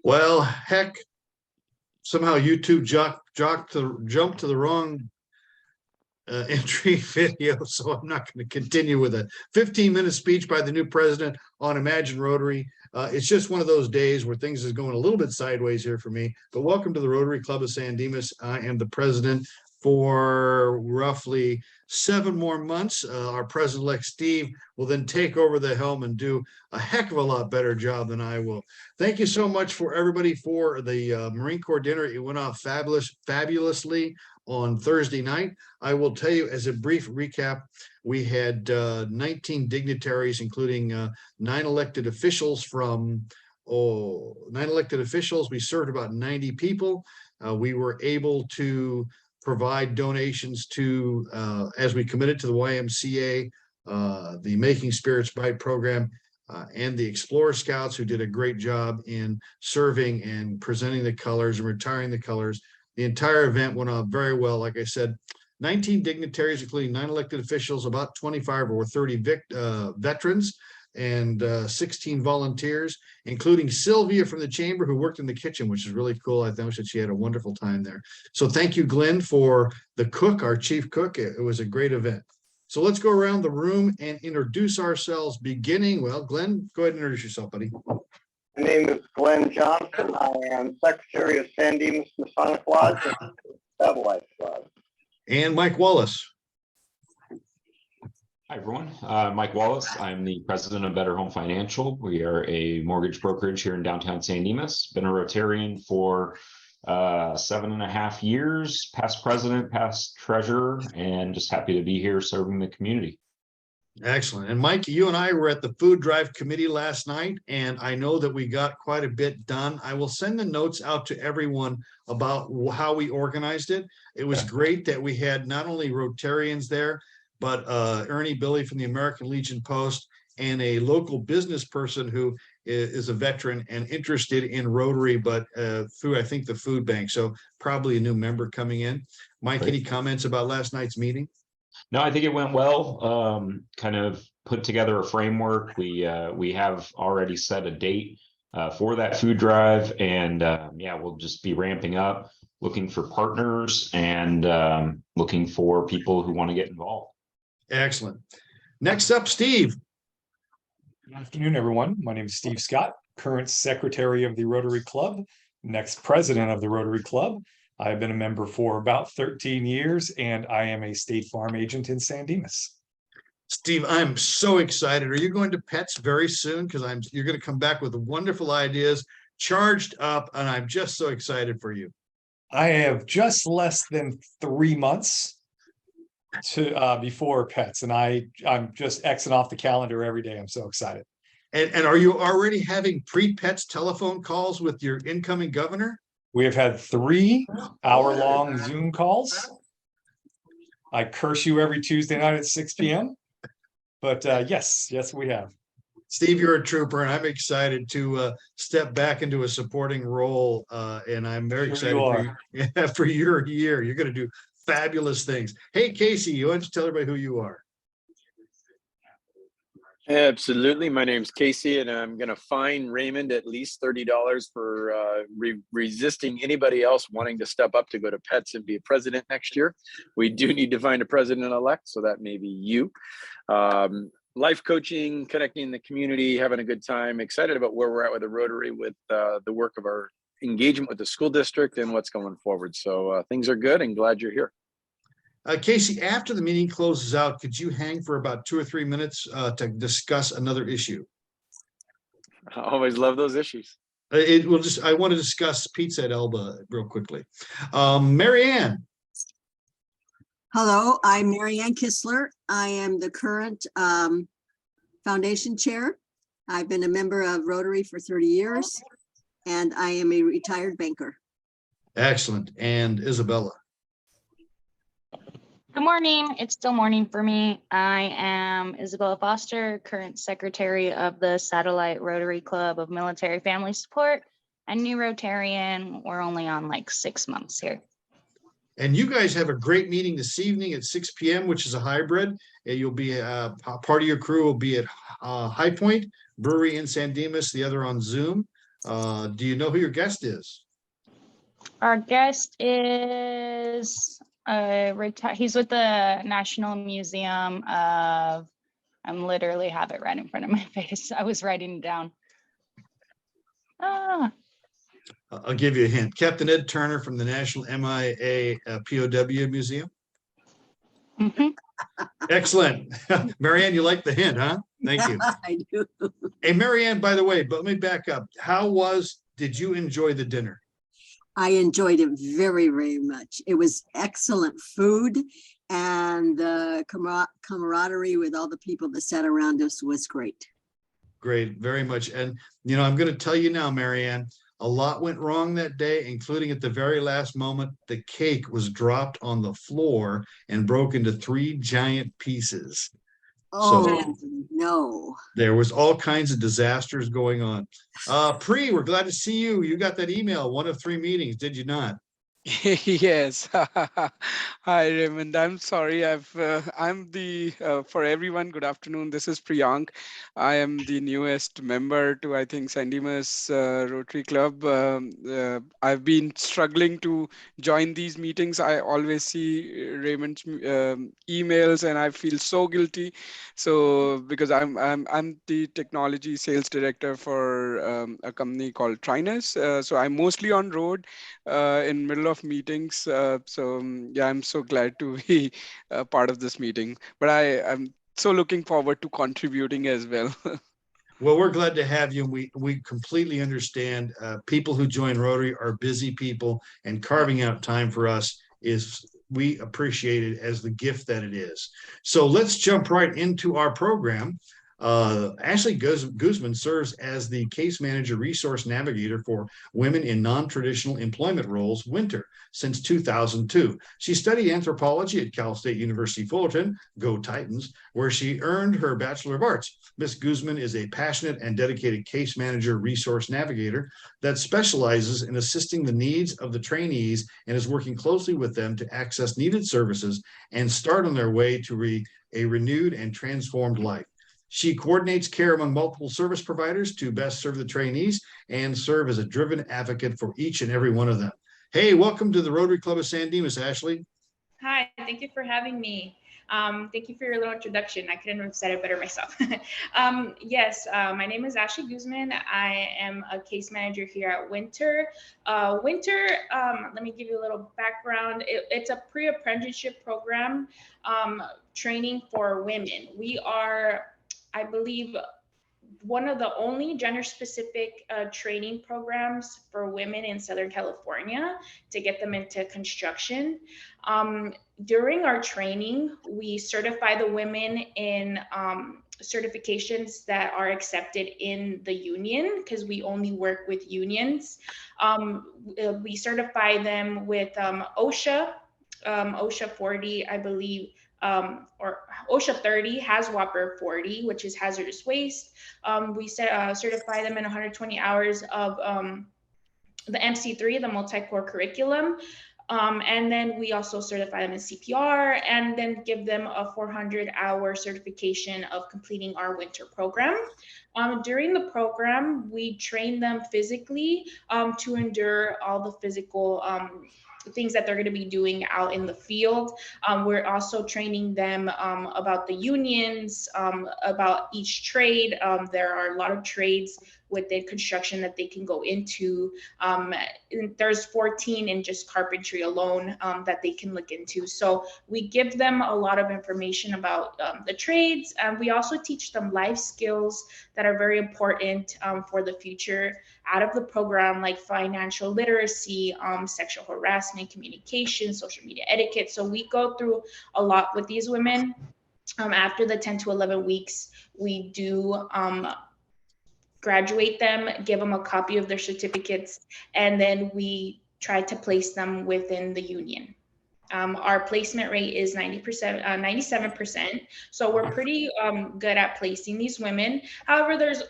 Well, heck, somehow YouTube jumped to the wrong entry video, so I'm not going to continue with a 15-minute speech by the new president on Imagine Rotary. It's just one of those days where things is going a little bit sideways here for me, but welcome to the Rotary Club of San Dimas. I am the president for roughly 7 more months. Our president-elect Steve will then take over the helm and do a heck of a lot better job than I will. Thank you so much for everybody for the Marine Corps dinner. It went off fabulously on Thursday night. I will tell you, as a brief recap, we had 19 dignitaries, including 9 elected officials from 9 elected officials. We served about 90 people. We were able to provide donations to, as we committed to the YMCA, the Making Spirits Bright program, and the Explorer Scouts, who did a great job in serving and presenting the colors and retiring the colors. The entire event went on very well. Like I said, 19 dignitaries, including 9 elected officials, about 25 or 30 veterans, and 16 volunteers, including Sylvia from the chamber, who worked in the kitchen, which is really cool. I think that she had a wonderful time there. So thank you, Glenn, for the cook, our chief cook. It was a great event. So let's go around the room and introduce ourselves, beginning, well, Glenn, go ahead and introduce yourself, buddy. My name is Glenn Johnson. I am Secretary of San Dimas Masonic Lodge and Satellite Lodge. And Mike Wallace. Hi, everyone. Mike Wallace. I'm the president of Better Home Financial. We are a mortgage brokerage here in downtown San Dimas. Been a Rotarian for 7.5 years, past president, past treasurer, and just happy to be here serving the community. Excellent. And Mike, you and I were at the food drive committee last night, and I know that we got quite a bit done. I will send the notes out to everyone about how we organized it. It was great that we had not only Rotarians there, but Ernie Billy from the American Legion Post, and a local business person who is a veteran and interested in Rotary, but through, I think, the food bank. So probably a new member coming in. Mike, any comments about last night's meeting? No, I think it went well. Kind of put together a framework. We have already set a date for that food drive, and yeah, we'll just be ramping up, looking for partners, and looking for people who want to get involved. Excellent. Next up, Steve. Good afternoon, everyone. My name is Steve Scott, current secretary of the Rotary Club, next president of the Rotary Club. I've been a member for about 13 years, and I am a State Farm agent in San Dimas. Steve, I'm so excited. Are you going to Pets very soon? Because you're going to come back with wonderful ideas, charged up, and I'm just so excited for you. I have just less than 3 months to before Pets, and I'm just Xing off the calendar every day. I'm so excited. And are you already having pre-Pets telephone calls with your incoming governor? We have had 3 hour-long Zoom calls. I curse you every Tuesday night at 6 p.m. But yes, we have. Steve, you're a trooper, and I'm excited to step back into a supporting role. And I'm very excited for your year. You're going to do fabulous things. Hey, Casey, you want to tell everybody who you are? Absolutely. My name's Casey, and I'm going to fine Raymond at least $30 for resisting anybody else wanting to step up to go to Pets and be a president next year. We do need to find a president-elect, so that may be you. Life coaching, connecting the community, having a good time. Excited about where we're at with the Rotary, with the work of our engagement with the school district and what's going forward. So things are good, and glad you're here. Casey, after the meeting closes out, could you hang for about 2 or 3 minutes to discuss another issue? I always love those issues. I want to discuss Pizza at Elba real quickly. Marianne. Hello, I'm Marianne Kistler. I am the current foundation chair. I've been a member of Rotary for 30 years, and I am a retired banker. Excellent. And Isabella. Good morning. It's still morning for me. I am Isabella Foster, current secretary of the Satellite Rotary Club of Military Family Support, and new Rotarian. We're only on like 6 months here. And you guys have a great meeting this evening at 6 p.m., which is a hybrid. You'll be part of your crew will be at High Point Brewery in San Dimas, the other on Zoom. Do you know who your guest is? Our guest is he's with the National Museum of, I'm literally have it right in front of my face. I was writing it down. I'll give you a hint. Captain Ed Turner from the National MIA POW Museum. Mhm. Excellent. Marianne, you like the hint, huh? Thank you. I do. Hey, Marianne, by the way, but let me back up. Did you enjoy the dinner? I enjoyed it very, very much. It was excellent food, and the camaraderie with all the people that sat around us was great. Great, very much. And, I'm going to tell you now, Marianne, a lot went wrong that day, including at the very last moment, the cake was dropped on the floor and broke into 3 giant pieces. Oh, no. There was all kinds of disasters going on. Pri, we're glad to see you. You got that email, 1 of 3 meetings, did you not? Yes. Hi, Raymond. I'm sorry. I'm the for everyone. Good afternoon. This is Priyank. I am the newest member to, I think, San Dimas Rotary Club. I've been struggling to join these meetings. I always see Raymond's emails, and I feel so guilty. So because I'm the technology sales director for a company called Trinus. So I'm mostly on road in middle of meetings. Yeah, I'm so glad to be part of this meeting. But I'm so looking forward to contributing as well. Well, we're glad to have you. We completely understand. People who join Rotary are busy people, and carving out time for us we appreciate it as the gift that it is. So let's jump right into our program. Ashley Guzman serves as the case manager resource navigator for women in non-traditional employment roles, Winter, since 2002. She studied anthropology at Cal State University Fullerton, go Titans, where she earned her Bachelor of Arts. Ms. Guzman is a passionate and dedicated case manager resource navigator that specializes in assisting the needs of the trainees and is working closely with them to access needed services and start on their way to a renewed and transformed life. She coordinates care among multiple service providers to best serve the trainees and serve as a driven advocate for each and every one of them. Hey, welcome to the Rotary Club of San Dimas, Ashley. Hi, thank you for having me. Thank you for your little introduction. I couldn't have said it better myself. Yes, my name is Ashley Guzman. I am a case manager here at Winter. Winter, let me give you a little background. It's a pre-apprenticeship program training for women. We are, I believe, one of the only gender-specific training programs for women in Southern California to get them into construction. During our training, we certify the women in certifications that are accepted in the union, because we only work with unions. We certify them with OSHA, OSHA 40, I believe, or OSHA 30, has Whopper 40, which is hazardous waste. We certify them in 120 hours of the MC3, the multi-core curriculum. And then we also certify them in CPR, and then give them a 400-hour certification of completing our winter program. During the program, we train them physically to endure all the physical things that they're going to be doing out in the field. We're also training them about the unions, about each trade. There are a lot of trades within construction that they can go into. There's 14 in just carpentry alone that they can look into. So we give them a lot of information about the trades. We also teach them life skills that are very important for the future out of the program, like financial literacy, sexual harassment, communication, social media etiquette. So we go through a lot with these women. After the 10 to 11 weeks, we do graduate them, give them a copy of their certificates, and then we try to place them within the union. Our placement rate is 97%. So we're pretty good at placing these women. However, there's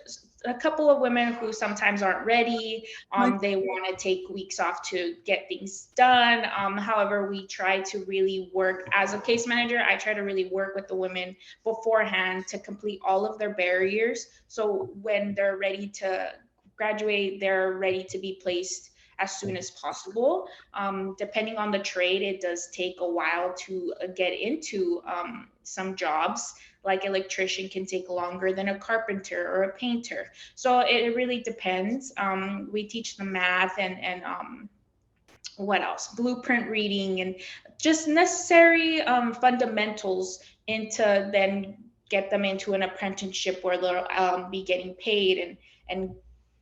a couple of women who sometimes aren't ready. Right. They want to take weeks off to get things done. However, we try to really work as a case manager. I try to really work with the women beforehand to complete all of their barriers. So when they're ready to graduate, they're ready to be placed as soon as possible. Depending on the trade, it does take a while to get into some jobs. Like electrician can take longer than a carpenter or a painter. So it really depends. We teach them math and what else? Blueprint reading and just necessary fundamentals into then get them into an apprenticeship where they'll be getting paid and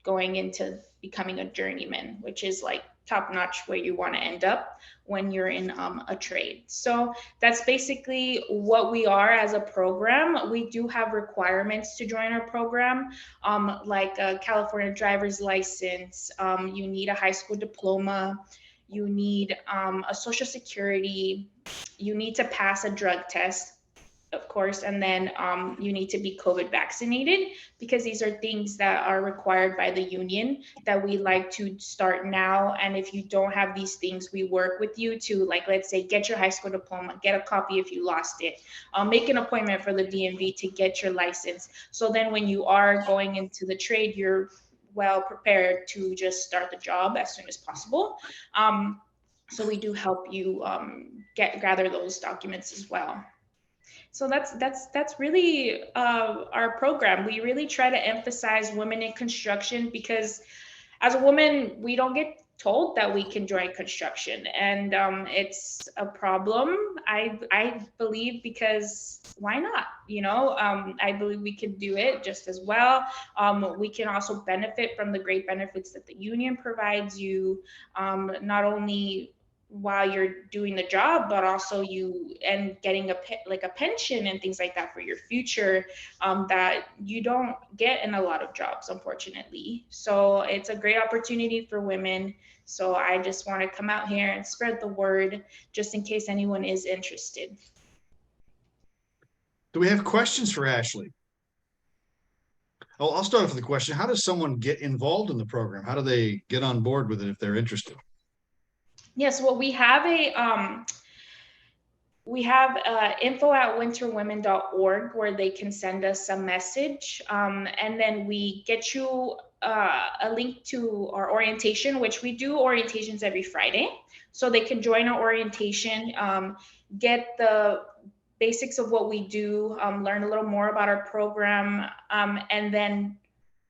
going into becoming a journeyman, which is like top notch where you want to end up when you're in a trade. So that's basically what we are as a program. We do have requirements to join our program, like a California driver's license. You need a high school diploma. You need a social security. You need to pass a drug test, of course, and then you need to be COVID vaccinated, because these are things that are required by the union that we like to start now. And if you don't have these things, we work with you to, like, let's say, get your high school diploma, get a copy if you lost it, make an appointment for the DMV to get your license. So then when you are going into the trade, you're well prepared to just start the job as soon as possible. So we do help you gather those documents as well. So that's really our program. We really try to emphasize women in construction, because as a woman, we don't get told that we can join construction, and it's a problem. I believe, because why not? I believe we can do it just as well. We can also benefit from the great benefits that the union provides you, not only while you're doing the job, but also you and getting a pension and things like that for your future, that you don't get in a lot of jobs, unfortunately. So it's a great opportunity for women. So I just want to come out here and spread the word, just in case anyone is interested. Do we have questions for Ashley? Oh, I'll start off with a question. How does someone get involved in the program? How do they get on board with it if they're interested? Yes, well, we have info@winterwomen.org where they can send us a message, and then we get you a link to our orientation, which we do orientations every Friday. So they can join our orientation, get the basics of what we do, learn a little more about our program, and then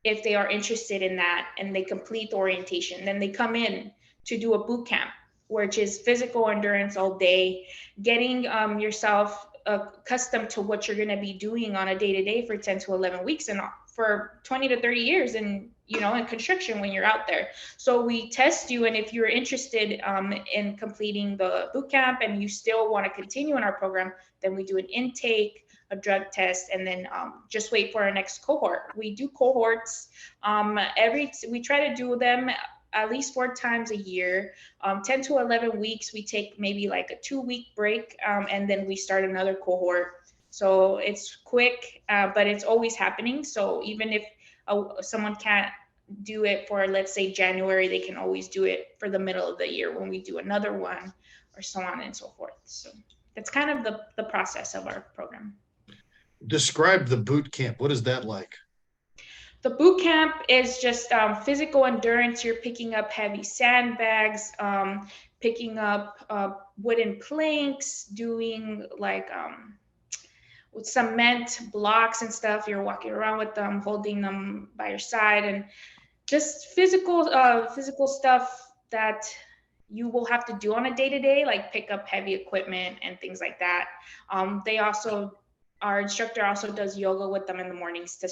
if they are interested in that and they complete the orientation, then they come in to do a boot camp, which is physical endurance all day, getting yourself accustomed to what you're going to be doing on a day-to-day for 10 to 11 weeks and for 20 to 30 years in construction when you're out there. So we test you, and if you're interested in completing the boot camp and you still want to continue in our program, then we do an intake, a drug test, and then just wait for our next cohort. We do cohorts we try to do them at least 4 times a year. 10 to 11 weeks, we take maybe like a 2-week break, and then we start another cohort. So it's quick, but it's always happening. So even if someone can't do it for, let's say, January, they can always do it for the middle of the year when we do another one, or so on and so forth. So that's kind of the process of our program. Describe the boot camp. What is that like? The boot camp is just physical endurance. You're picking up heavy sandbags, picking up wooden planks, doing like with cement blocks and stuff. You're walking around with them, holding them by your side, and just physical stuff that you will have to do on a day-to-day, like pick up heavy equipment and things like that. Our instructor also does yoga with them in the mornings to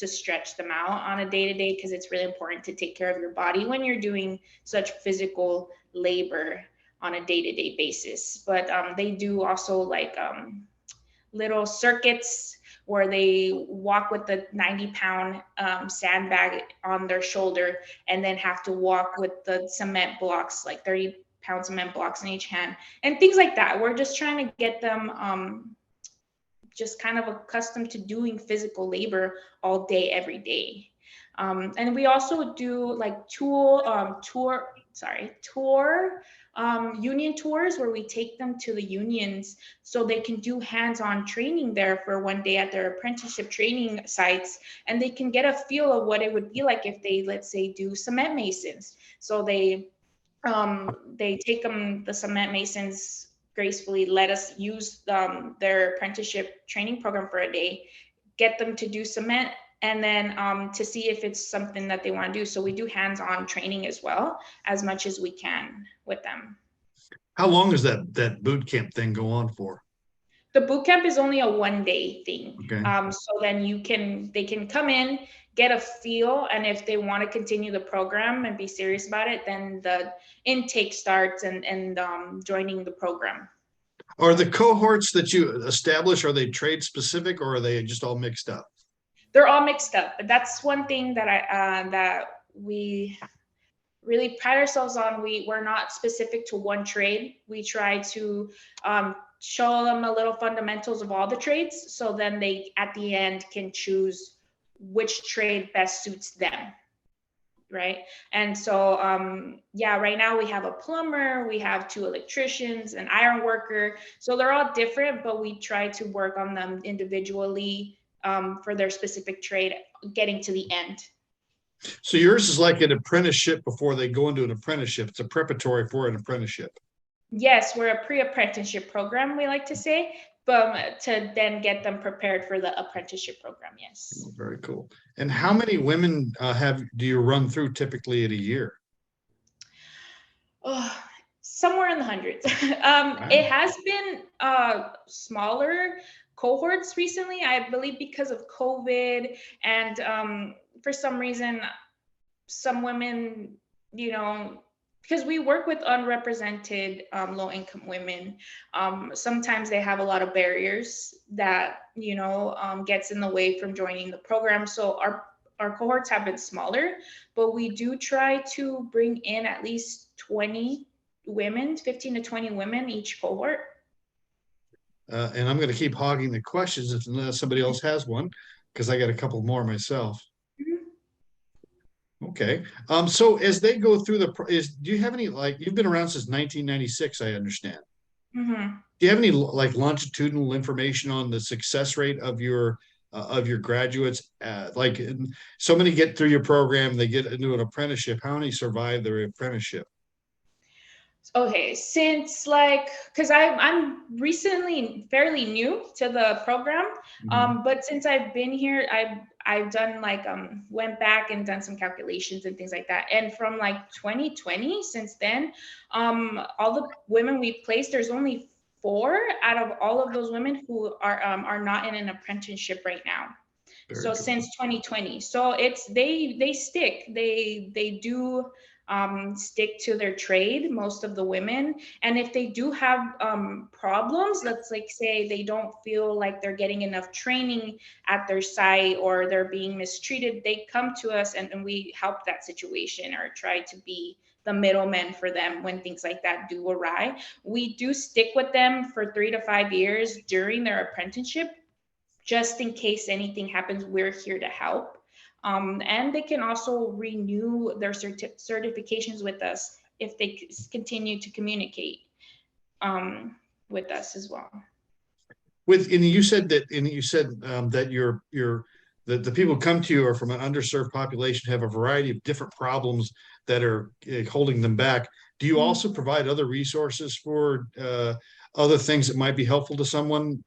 stretch them out on a day-to-day, because it's really important to take care of your body when you're doing such physical labor on a day-to-day basis. But they do also like little circuits where they walk with the 90-pound sandbag on their shoulder, and then have to walk with the cement blocks, like 30-pound cement blocks in each hand, and things like that. We're just trying to get them just kind of accustomed to doing physical labor all day, every day. And we also do like tour union tours where we take them to the unions so they can do hands-on training there for one day at their apprenticeship training sites, and they can get a feel of what it would be like if they, let's say, do cement masons. So they take them, the cement masons gracefully let us use their apprenticeship training program for a day, get them to do cement, and then to see if it's something that they want to do. So we do hands-on training as well, as much as we can with them. How long does that boot camp thing go on for? The boot camp is only a one-day thing. Okay. So then they can come in, get a feel, and if they want to continue the program and be serious about it, then the intake starts and joining the program. Are the cohorts that you establish, are they trade specific or are they just all mixed up? They're all mixed up. But that's one thing that that we really pride ourselves on. We're not specific to one trade. We try to show them a little fundamentals of all the trades, so then they at the end can choose which trade best suits them, right? And so yeah, right now we have a plumber, we have 2 electricians, an iron worker, so they're all different, but we try to work on them individually for their specific trade, getting to the end. So yours is like an apprenticeship before they go into an apprenticeship. It's a preparatory for an apprenticeship. Yes, we're a pre-apprenticeship program, we like to say, but to then get them prepared for the apprenticeship program. Yes. Oh, very cool. And how many women do you run through typically in a year? Oh, somewhere in the hundreds. Wow. It has been smaller cohorts recently, I believe, because of COVID, and for some reason, some women, you know, because we work with unrepresented low-income women, sometimes they have a lot of barriers that, you know, gets in the way from joining the program. So our cohorts have been smaller, but we do try to bring in at least 20 women, 15 to 20 women each cohort. And I'm going to keep hogging the questions unless somebody else has one, because I got a couple more myself. Okay. So as they go through do you have any, like, you've been around since 1996, I understand. Mm-hmm. Do you have any like longitudinal information on the success rate of your graduates? Like, so many get through your program, they get into an apprenticeship. How many survive their apprenticeship? Okay, since like, because I'm recently fairly new to the program, but since I've been here, I've done like went back and done some calculations and things like that. And from like 2020, since then, all the women we've placed, there's only 4 out of all of those women who are not in an apprenticeship right now. So since 2020, so it's they stick, they do stick to their trade, most of the women. And if they do have problems, let's like say they don't feel like they're getting enough training at their site or they're being mistreated, they come to us and we help that situation or try to be the middleman for them when things like that do awry. We do stick with them for 3 to 5 years during their apprenticeship, just in case anything happens. We're here to help. And they can also renew their certifications with us if they continue to communicate with us as well. And you said that the people who come to you are from an underserved population, have a variety of different problems that are holding them back. Do you also provide other resources for other things that might be helpful to someone?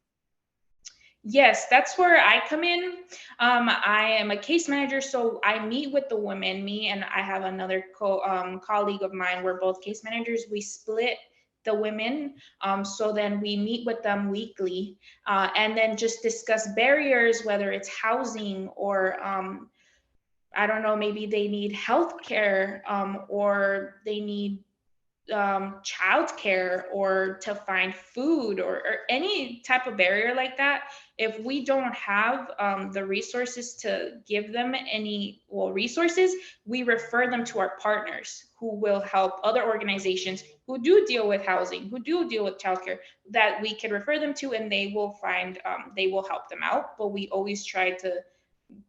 Yes, that's where I come in. I am a case manager, so I meet with the women. Me and I have another colleague of mine. We're both case managers. We split the women. So then we meet with them weekly and then just discuss barriers, whether it's housing or I don't know, maybe they need healthcare or they need childcare or to find food or any type of barrier like that. If we don't have the resources to give them resources, we refer them to our partners who will help, other organizations who do deal with housing, who do deal with childcare, that we can refer them to, and they will find, they will help them out. But we always try to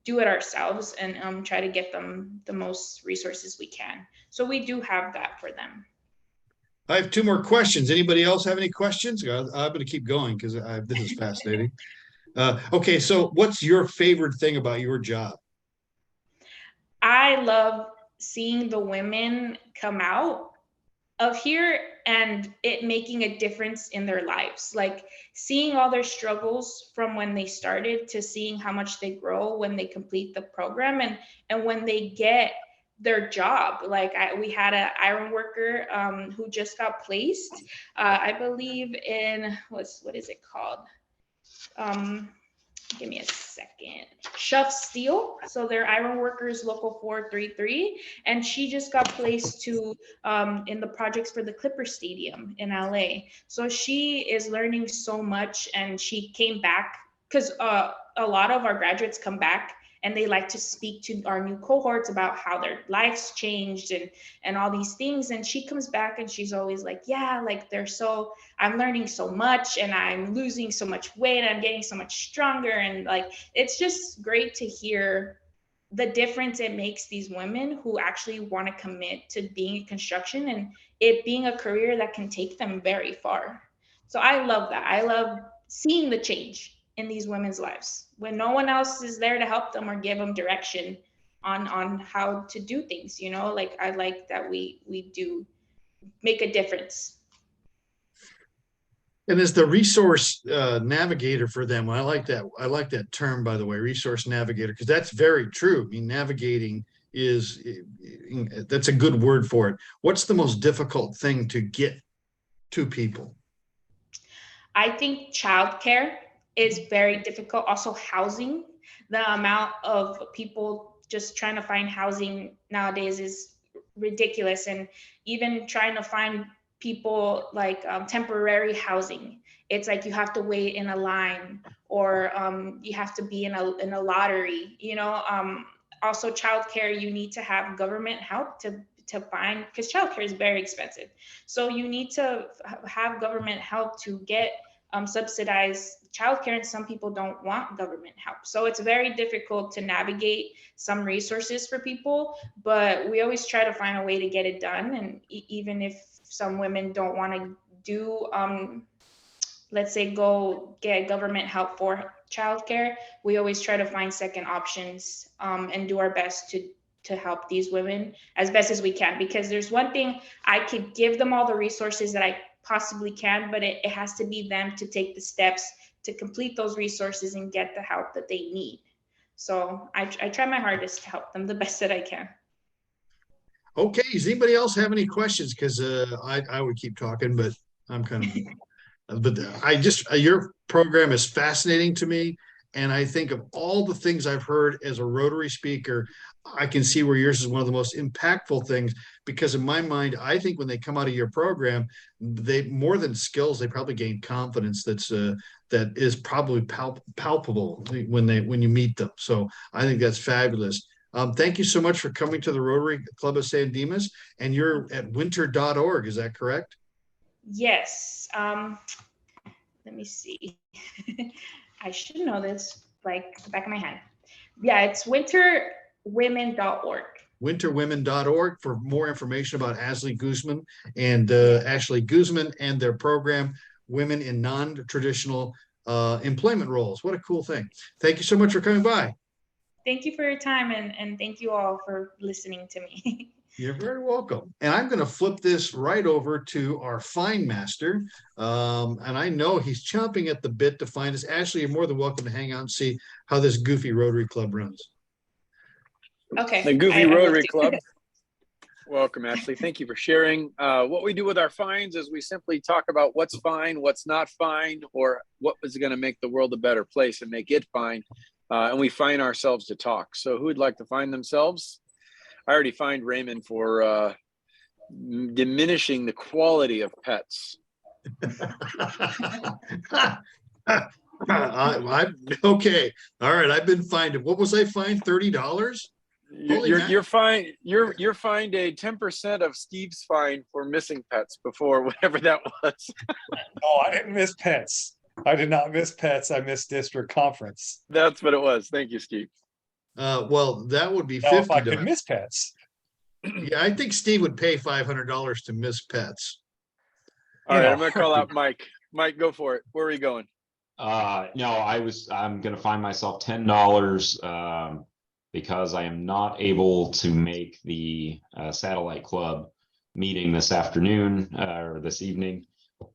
do it ourselves and try to get them the most resources we can. So we do have that for them. I have two more questions. Anybody else have any questions? I'm going to keep going because this is fascinating. Okay, so what's your favorite thing about your job? I love seeing the women come out of here and it making a difference in their lives. Like seeing all their struggles from when they started to seeing how much they grow when they complete the program and when they get their job. Like we had an iron worker who just got placed, I believe in, what is it called? Give me a second. Shuff Steel. So they're iron workers local 433. And she just got placed to in the projects for the Clipper Stadium in LA. So she is learning so much and she came back because a lot of our graduates come back and they like to speak to our new cohorts about how their lives changed and all these things. And she comes back and she's always like, yeah, like I'm learning so much and I'm losing so much weight. I'm getting so much stronger. And like, it's just great to hear the difference it makes these women who actually want to commit to being in construction and it being a career that can take them very far. So I love that. I love seeing the change in these women's lives when no one else is there to help them or give them direction on how to do things, you know. Like I like that we do make a difference. And as the resource navigator for them, I like that. I like that term, by the way, resource navigator, because that's very true. I mean, navigating that's a good word for it. What's the most difficult thing to get to people? I think childcare is very difficult. Also housing, the amount of people just trying to find housing nowadays is ridiculous. And even trying to find people like temporary housing, it's like you have to wait in a line or you have to be in a lottery, you know. Also childcare, you need to have government help to find, because childcare is very expensive. So you need to have government help to get subsidized childcare, and some people don't want government help. So it's very difficult to navigate some resources for people, but we always try to find a way to get it done. And even if some women don't want to do, let's say, go get government help for childcare, we always try to find second options and do our best to help these women as best as we can. Because there's one thing, I could give them all the resources that I possibly can, but it has to be them to take the steps to complete those resources and get the help that they need. So I try my hardest to help them the best that I can. Okay, does anybody else have any questions? Because I would keep talking, but I'm kind of, but your program is fascinating to me. And I think of all the things I've heard as a Rotary speaker, I can see where yours is one of the most impactful things, because in my mind, I think when they come out of your program, they, more than skills, they probably gain confidence that is probably palpable when you meet them. So I think that's fabulous. Thank you so much for coming to the Rotary Club of San Dimas, and you're at winter.org, is that correct? Yes. Let me see. I should know this like the back of my hand. Yeah, it's winterwomen.org. Winterwomen.org for more information about Ashley Guzman and Ashley Guzman and their program, Women in Non-Traditional Employment Roles. What a cool thing. Thank you so much for coming by. Thank you for your time, and thank you all for listening to me. You're very welcome. And I'm going to flip this right over to our Find Master. And I know he's chomping at the bit to find us. Ashley, you're more than welcome to hang out and see how this goofy Rotary Club runs. Okay. The Goofy Rotary Club. Welcome, Ashley. Thank you for sharing. What we do with our finds is we simply talk about what's fine, what's not fine, or what is going to make the world a better place and make it fine. And we find ourselves to talk. So who would like to find themselves? I already fined Raymond for diminishing the quality of pets. Okay. All right. I've been fined. What was I fined? $30? You're fined. You're fined a 10% of Steve's fine for missing pets before, whatever that was. Oh, I didn't miss pets. I did not miss pets. I missed district conference. That's what it was. Thank you, Steve. Well, that would be Now, if I $50. could miss pets. Yeah, I think Steve would pay $500 to miss pets. All In right, a I'm gonna call out heartbeat. Mike. Mike, go for it. Where are you going? No, I'm gonna find myself $10 because I am not able to make the satellite club meeting this afternoon or this evening,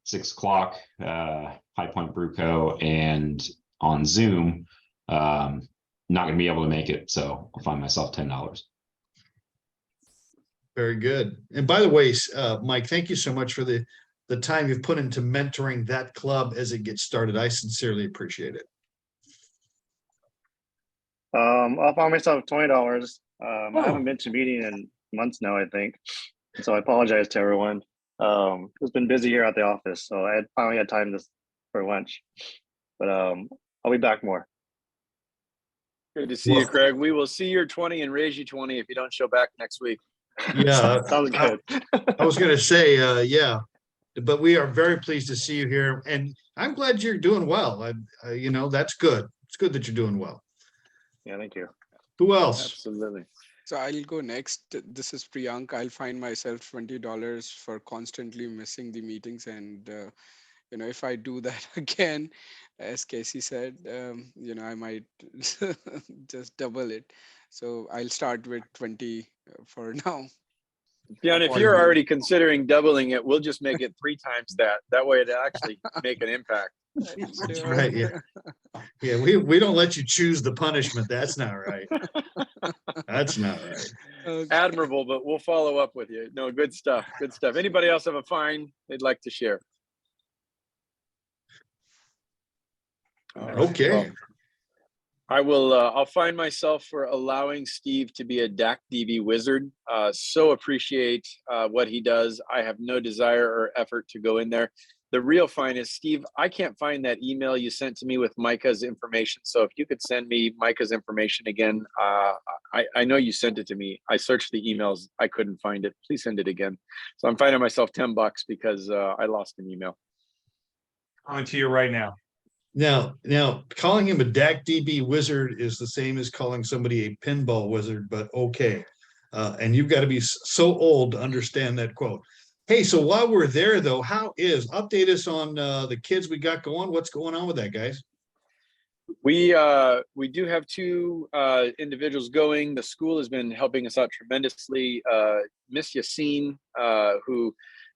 6 o'clock, High Point Brew Co. and on Zoom. Not gonna be able to make it, so I'll find myself $10. Very good. And by the way, Mike, thank you so much for the time you've put into mentoring that club as it gets started. I sincerely appreciate it. I'll find myself $20. I haven't been to a meeting in months now, I think. So I apologize to everyone. It's been busy here at the office, so I finally had time for lunch. But I'll be back more. Good to see you, Craig. We will see your 20 and raise you 20 if you don't show back next week. Yeah, Sounds good. I was going to say, yeah, but we are very pleased to see you here, and I'm glad you're doing well. You know, that's good. It's good that you're doing well. Yeah, thank you. Who else? Absolutely. So I'll go next. This is Priyank. I'll find myself $20 for constantly missing the meetings. And, if I do that again, as Casey said, I might just double it. So I'll start with 20 for now. Yeah, and if you're already considering doubling it, we'll just make it 3 times that. That way it'll actually make an impact. That's right. Yeah. Yeah, we don't let you choose the punishment. That's not right. That's not right. Okay. Admirable, but we'll follow up with you. No, good stuff. Good stuff. Anybody else have a find they'd like to share? All right. Okay. Well, I will. I'll find myself for allowing Steve to be a DAC DB wizard. So appreciate what he does. I have no desire or effort to go in there. The real find is, Steve, I can't find that email you sent to me with Micah's information. So if you could send me Micah's information again, I know you sent it to me. I searched the emails. I couldn't find it. Please send it again. So I'm finding myself $10 because I lost an email. On to you right now. Now, calling him a DAC DB wizard is the same as calling somebody a pinball wizard, but okay. And you've got to be so old to understand that quote. Hey, so while we're there, though, update us on the kids we got going. What's going on with that, guys? We do have 2 individuals going. The school has been helping us out tremendously. Miss Yassine, who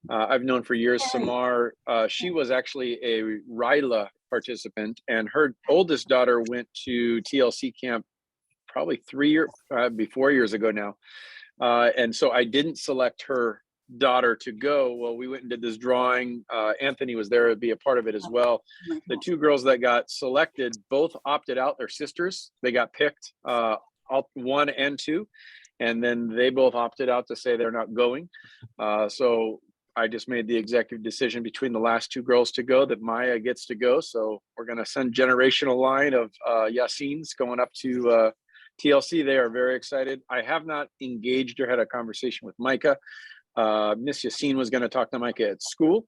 I've known for years, Samar, she was actually a RILA participant, and her oldest daughter went to TLC camp probably 4 years ago now. And so I didn't select her daughter to go. Well, we went and did this drawing. Anthony was there to be a part of it as well. The 2 girls that got selected both opted out. They're sisters. They got picked, 1 and 2, and then they both opted out to say they're not going. So I just made the executive decision between the last 2 girls to go that Maya gets to go. So we're going to send generational line of Yassines going up to TLC. They are very excited. I have not engaged or had a conversation with Micah. Miss Yassine was going to talk to Micah at school.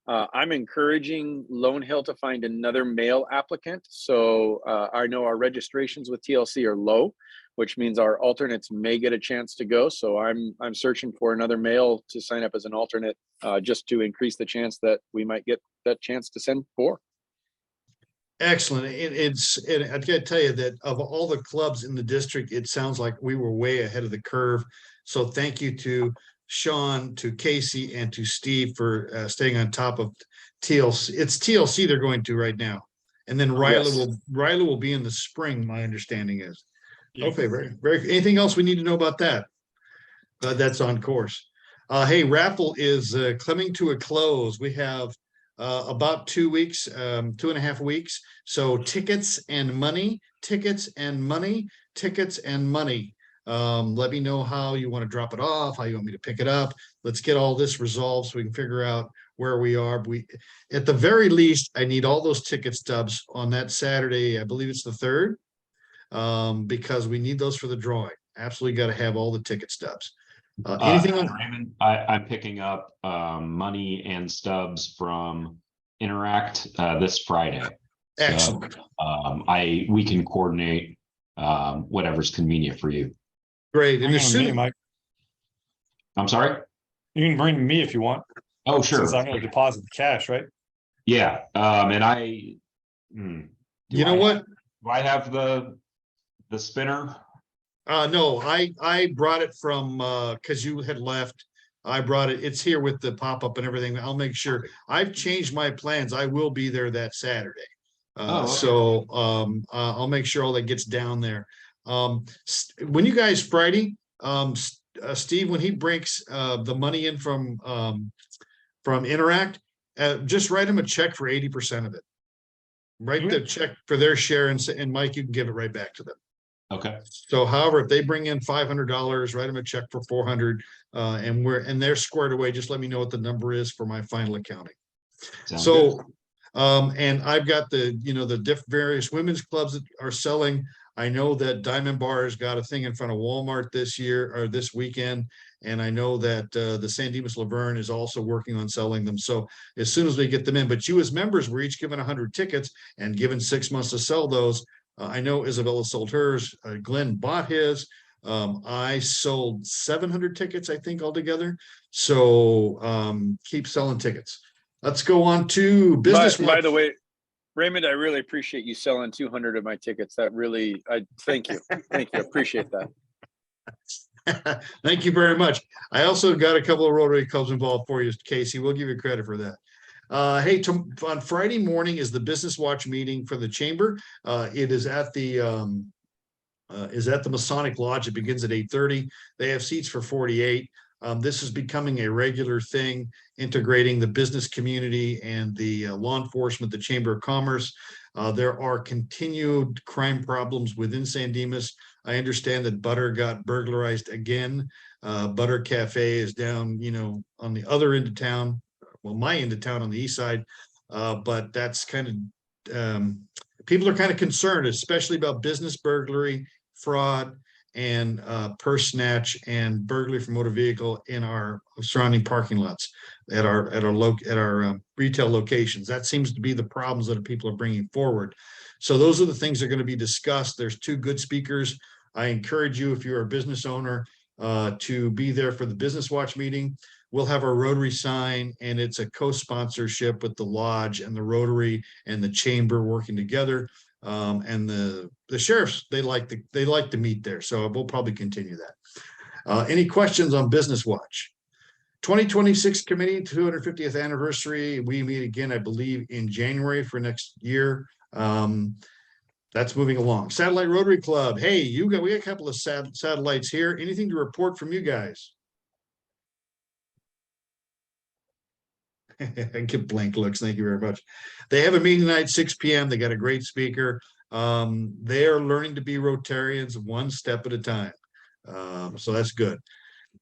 I'm encouraging Lone Hill to find another male applicant. So I know our registrations with TLC are low, which means our alternates may get a chance to go. So I'm searching for another male to sign up as an alternate, just to increase the chance that we might get that chance to send 4. Excellent. And I got to tell you that of all the clubs in the district, it sounds like we were way ahead of the curve. So thank you to Sean, to Casey, and to Steve for staying on top of TLC. It's TLC they're going to right now, and then Ryla will be in the spring. My understanding is. Okay, very. Anything else we need to know about that? That's on course. Hey, raffle is coming to a close. We have about 2 weeks, 2.5 weeks. So tickets and money. Let me know how you want to drop it off, how you want me to pick it up. Let's get all this resolved so we can figure out where we are. At the very least, I need all those ticket stubs on that Saturday. I believe it's the 3rd, because we need those for the drawing. Absolutely got to have all the ticket stubs. Anything on Raymond? I'm picking up money and stubs from Interact this Friday. Excellent. So we can coordinate whatever's convenient for you. Great. And Bring as them to me, soon, Mike. I'm sorry? You can bring them to me if you want, Oh, since sure. I'm gonna deposit the cash, right? Yeah. And I, do you know I what? do I have the spinner? No, I brought it from, cause you had left. I brought it. It's here with the pop-up and everything. I'll make sure. I've changed my plans. I will be there that Saturday. Oh, okay. So, I'll make sure all that gets down there. When you guys Friday, Steve, when he breaks, the money in from Interact, just write him a check for 80% of it. Write the check for their share and Mike, you can give it right back to them. Okay. So however, if they bring in $500, write them a check for 400, and they're squared away, just let me know what the number is for my final accounting. Sounds So, good. and I've got the various women's clubs that are selling. I know that Diamond Bar has got a thing in front of Walmart this year or this weekend. And I know that the San Dimas Laverne is also working on selling them. So as soon as we get them in, but you as members were each given 100 tickets and given 6 months to sell those. I know Isabella sold hers. Glenn bought his. I sold 700 tickets, I think, altogether. So keep selling tickets. Let's go on to business. By the way, Raymond, I really appreciate you selling 200 of my tickets. That really, I thank you. Thank you. Appreciate that. Thank you very much. I also got a couple of Rotary clubs involved for you, Casey. We'll give you credit for that. Hey, on Friday morning is the Business Watch meeting for the chamber. It is at the Masonic Lodge. It begins at 8:30. They have seats for 48. This is becoming a regular thing, integrating the business community and the law enforcement, the Chamber of Commerce. There are continued crime problems within San Dimas. I understand that Butter got burglarized again. Butter Cafe is down, on the other end of town. Well, my end of town on the east side. But that's kind of, people are kind of concerned, especially about business burglary, fraud, and purse snatch and burglary from motor vehicle in our surrounding parking lots at our retail locations. That seems to be the problems that people are bringing forward. So those are the things that are going to be discussed. There's two good speakers. I encourage you, if you're a business owner, to be there for the Business Watch meeting. We'll have our Rotary sign, and it's a co-sponsorship with the lodge and the Rotary and the chamber working together. And the sheriffs, they like to meet there, so we'll probably continue that. Any questions on Business Watch? 2026 committee, 250th anniversary. We meet again, I believe, in January for next year. That's moving along. Satellite Rotary Club. Hey, we got a couple of satellites here. Anything to report from you guys? I get blank looks. Thank you very much. They have a meeting tonight, 6 p.m. They got a great speaker. They are learning to be Rotarians one step at a time. So that's good.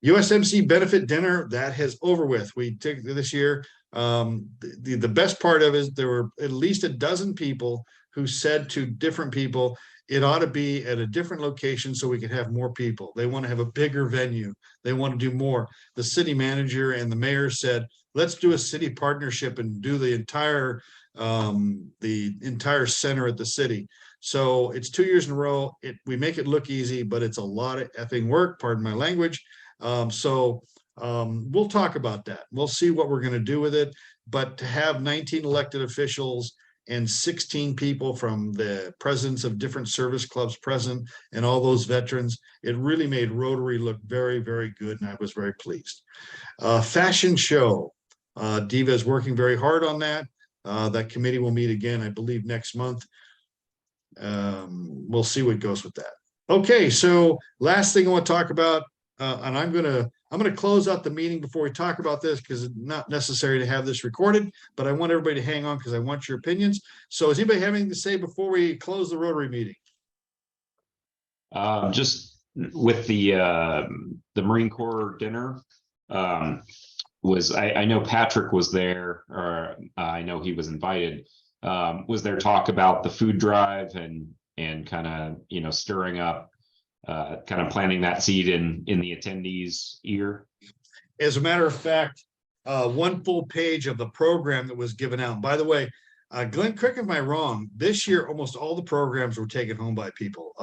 USMC benefit dinner, that has over with. We took this year. The best part of it is there were at least a dozen people who said to different people, it ought to be at a different location so we can have more people. They want to have a bigger venue. They want to do more. The city manager and the mayor said, let's do a city partnership and do the entire center at the city. So it's 2 years in a row. We make it look easy, but it's a lot of effing work, pardon my language. So we'll talk about that. We'll see what we're going to do with it. But to have 19 elected officials and 16 people from the presidents of different service clubs present and all those veterans, it really made Rotary look very, very good. And I was very pleased. Fashion show. Diva is working very hard on that. That committee will meet again, I believe, next month. We'll see what goes with that. Okay, so last thing I want to talk about, and I'm gonna close out the meeting before we talk about this because it's not necessary to have this recorded, but I want everybody to hang on because I want your opinions. So does anybody have anything to say before we close the Rotary meeting? Just with the Marine Corps dinner, I know Patrick was there, or I know he was invited. Was there talk about the food drive and kind of, stirring up, kind of planting that seed in the attendees' ear? As a matter of fact, one full page of the program that was given out. And by the way, Glenn, correct if I'm wrong, this year, almost all the programs were taken home by people.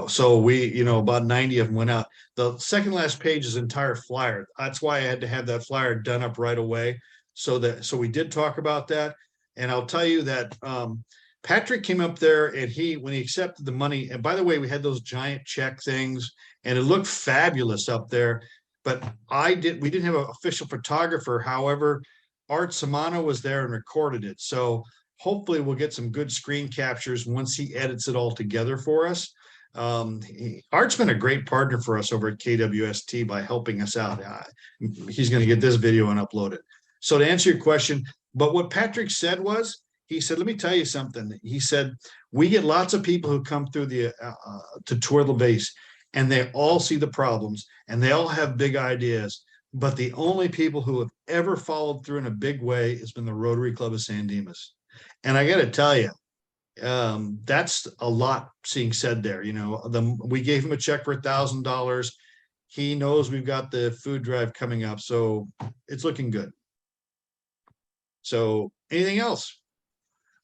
So we, about 90 of them went out. The second last page is entire flyer. That's why I had to have that flyer done up right away. So we did talk about that. And I'll tell you that Patrick came up there and when he accepted the money, and by the way, we had those giant check things and it looked fabulous up there. But we didn't have an official photographer. However, Art Samano was there and recorded it. So hopefully we'll get some good screen captures once he edits it all together for us. Art's been a great partner for us over at KWST by helping us out. He's going to get this video and upload it. So to answer your question, but what Patrick said was, he said, let me tell you something. He said, we get lots of people who come through to tour the base and they all see the problems and they all have big ideas. But the only people who have ever followed through in a big way has been the Rotary Club of San Dimas. And I got to tell you, that's a lot being said there. We gave him a check for $1,000. He knows we've got the food drive coming up, so it's looking good. So anything else?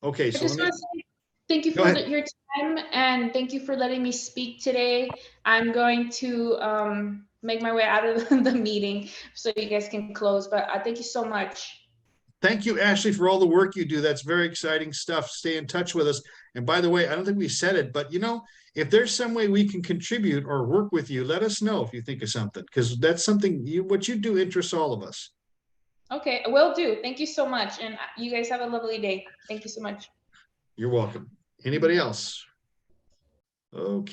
Okay, I so just want to say thank you for your time and thank you for letting me speak today. I'm going to make my way out of the meeting so you guys can close, but thank you so much. Thank you, Ashley, for all the work you do. That's very exciting stuff. Stay in touch with us. And by the way, I don't think we said it, but if there's some way we can contribute or work with you, let us know if you think of something, because that's something what you do interests all of us. Okay, will do. Thank you so much. And you guys have a lovely day. Thank you so much. You're welcome. Anybody else? Okay.